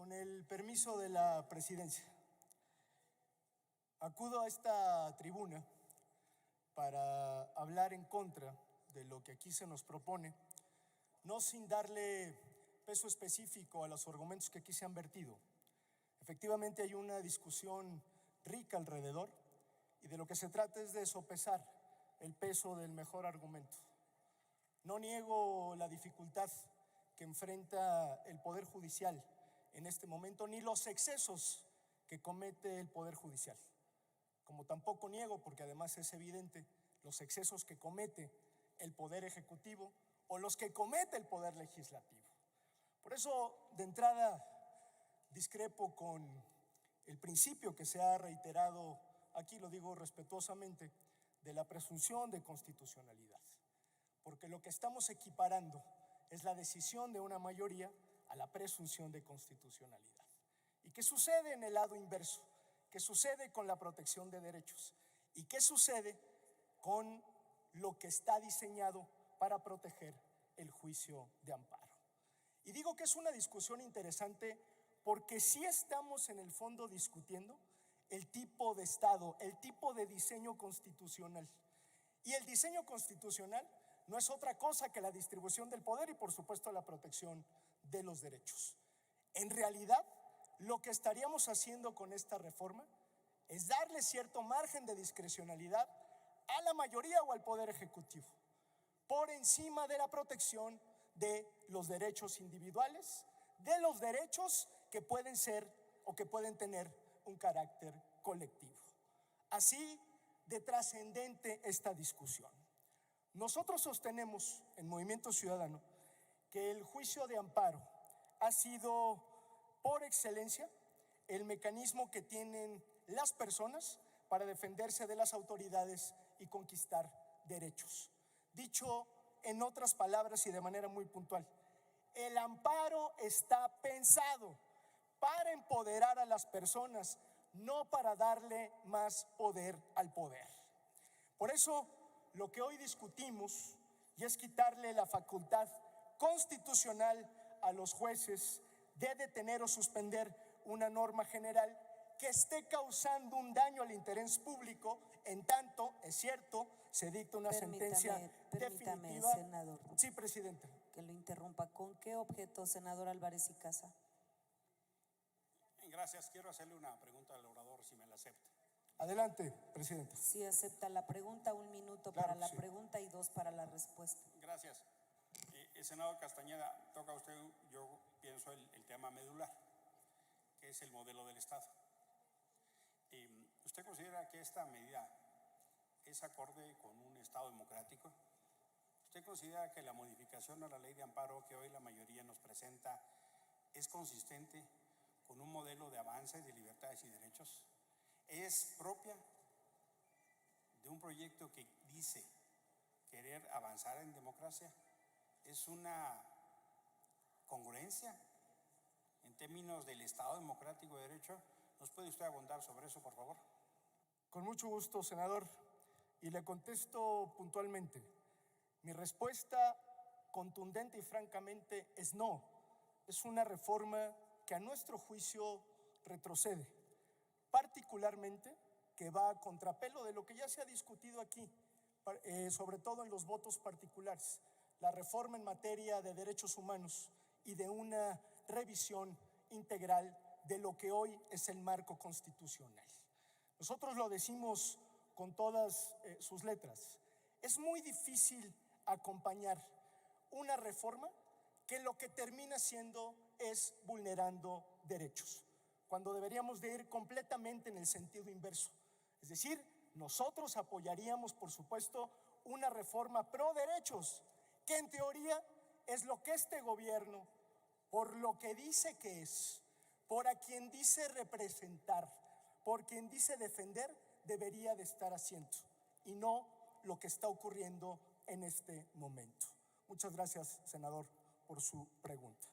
Con el permiso de la presidencia, acudo a esta tribuna para hablar en contra de lo que aquí se nos propone, no sin darle peso específico a los argumentos que aquí se han vertido. Efectivamente hay una discusión rica alrededor y de lo que se trata es de sopesar el peso del mejor argumento. No niego la dificultad que enfrenta el Poder Judicial en este momento, ni los excesos que comete el Poder Judicial. Como tampoco niego, porque además es evidente, los excesos que comete el Poder Ejecutivo o los que comete el Poder Legislativo. Por eso, de entrada, discrepo con el principio que se ha reiterado aquí, lo digo respetuosamente, de la presunción de constitucionalidad. Porque lo que estamos equiparando es la decisión de una mayoría a la presunción de constitucionalidad. ¿Y qué sucede en el lado inverso? ¿Qué sucede con la protección de derechos? ¿Y qué sucede con lo que está diseñado para proteger el juicio de amparo? Y digo que es una discusión interesante porque sí estamos en el fondo discutiendo el tipo de Estado, el tipo de diseño constitucional. Y el diseño constitucional no es otra cosa que la distribución del poder y, por supuesto, la protección de los derechos. En realidad, lo que estaríamos haciendo con esta reforma es darle cierto margen de discrecionalidad a la mayoría o al Poder Ejecutivo, por encima de la protección de los derechos individuales, de los derechos que pueden ser o que pueden tener un carácter colectivo. Así de trascendente esta discusión. Nosotros sostenemos en Movimiento Ciudadano que el juicio de amparo ha sido por excelencia el mecanismo que tienen las personas para defenderse de las autoridades y conquistar derechos. Dicho en otras palabras y de manera muy puntual, el amparo está pensado para empoderar a las personas, no para darle más poder al poder. Por eso, lo que hoy discutimos y es quitarle la facultad constitucional a los jueces de detener o suspender una norma general que esté causando un daño al interés público, en tanto, es cierto, se dicta una sentencia definitiva. Senador. Sí, presidenta. Que lo interrumpa. ¿Con qué objeto, senador Álvarez y Casa? Gracias. Quiero hacerle una pregunta al orador, si me la acepta. Adelante, presidenta. Sí, acepta la pregunta. 1 minuto Claro, para la sí. pregunta y 2 para la respuesta. Gracias. Senador Castañeda, toca a usted, yo pienso, el tema medular, que es el modelo del Estado. ¿Usted considera que esta medida es acorde con un Estado democrático? ¿Usted considera que la modificación a la ley de amparo que hoy la mayoría nos presenta es consistente con un modelo de avance de libertades y derechos? ¿Es propia de un proyecto que dice querer avanzar en democracia? ¿Es una congruencia en términos del Estado democrático de derecho? ¿Nos puede usted abundar sobre eso, por favor? Con mucho gusto, senador, y le contesto puntualmente. Mi respuesta contundente y francamente es no. Es una reforma que a nuestro juicio retrocede, particularmente que va a contrapelo de lo que ya se ha discutido aquí, sobre todo en los votos particulares, la reforma en materia de derechos humanos y de una revisión integral de lo que hoy es el marco constitucional. Nosotros lo decimos con todas sus letras. Es muy difícil acompañar una reforma que lo que termina siendo es vulnerando derechos, cuando deberíamos de ir completamente en el sentido inverso. Es decir, nosotros apoyaríamos, por supuesto, una reforma pro derechos, que en teoría es lo que este gobierno, por lo que dice que es, por a quien dice representar, por quien dice defender, debería de estar haciendo, y no lo que está ocurriendo en este momento. Muchas gracias, senador, por su pregunta.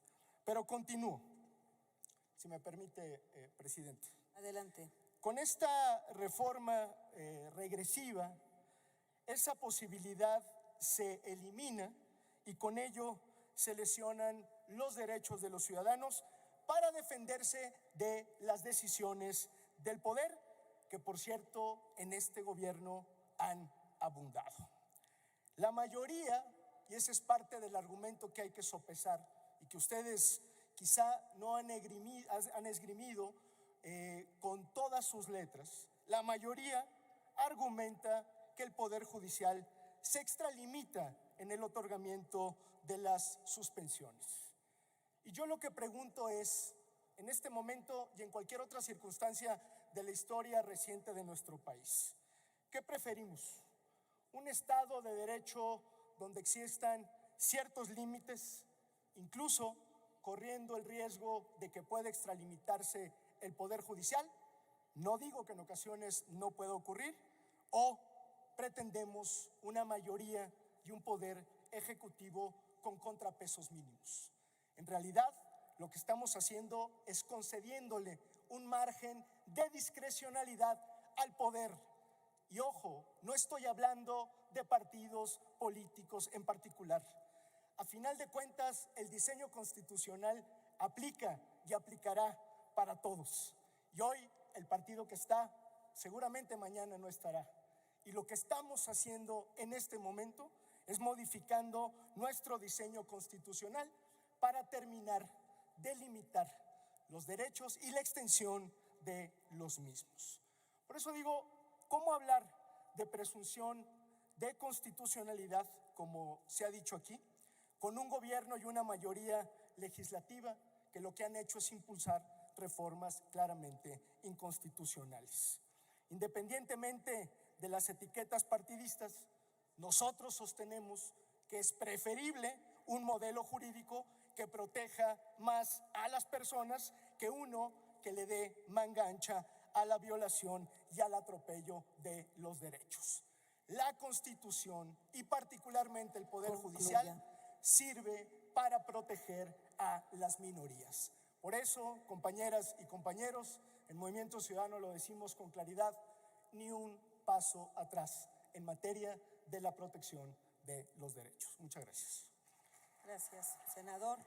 Pero continúo, si me permite, presidente. Adelante. Con esta reforma regresiva, esa posibilidad se elimina y con ello se lesionan los derechos de los ciudadanos, para defenderse de las decisiones del poder, que por cierto en este gobierno han abundado. La mayoría, y ese es parte del argumento que hay que sopesar y que ustedes quizá no han esgrimido con todas sus letras, la mayoría argumenta que el Poder Judicial se extralimita en el otorgamiento de las suspensiones. Y yo lo que pregunto es, en este momento y en cualquier otra circunstancia de la historia reciente de nuestro país, ¿qué preferimos? ¿Un Estado de Derecho donde existan ciertos límites, incluso corriendo el riesgo de que pueda extralimitarse el Poder Judicial? No digo que en ocasiones no pueda ocurrir, o pretendemos una mayoría y un poder ejecutivo con contrapesos mínimos. En realidad, lo que estamos haciendo es concediéndole un margen de discrecionalidad al poder. Y ojo, no estoy hablando de partidos políticos en particular. A final de cuentas, el diseño constitucional aplica y aplicará para todos. Y hoy el partido que está, seguramente mañana no estará. Y lo que estamos haciendo en este momento es modificando nuestro diseño constitucional para terminar de limitar los derechos y la extensión de los mismos. Por eso digo, ¿cómo hablar de presunción de constitucionalidad, como se ha dicho aquí, con un gobierno y una mayoría legislativa que lo que han hecho es impulsar reformas claramente inconstitucionales? Independientemente de las etiquetas partidistas, nosotros sostenemos que es preferible un modelo jurídico que proteja más a las personas que uno que le dé manga ancha a la violación y al atropello de los derechos. La Constitución y particularmente el Poder Judicial sirve para proteger a las minorías. Por eso, compañeras y compañeros, en Movimiento Ciudadano lo decimos con claridad, ni un paso atrás en materia de la protección de los derechos. Muchas gracias. Gracias, senador.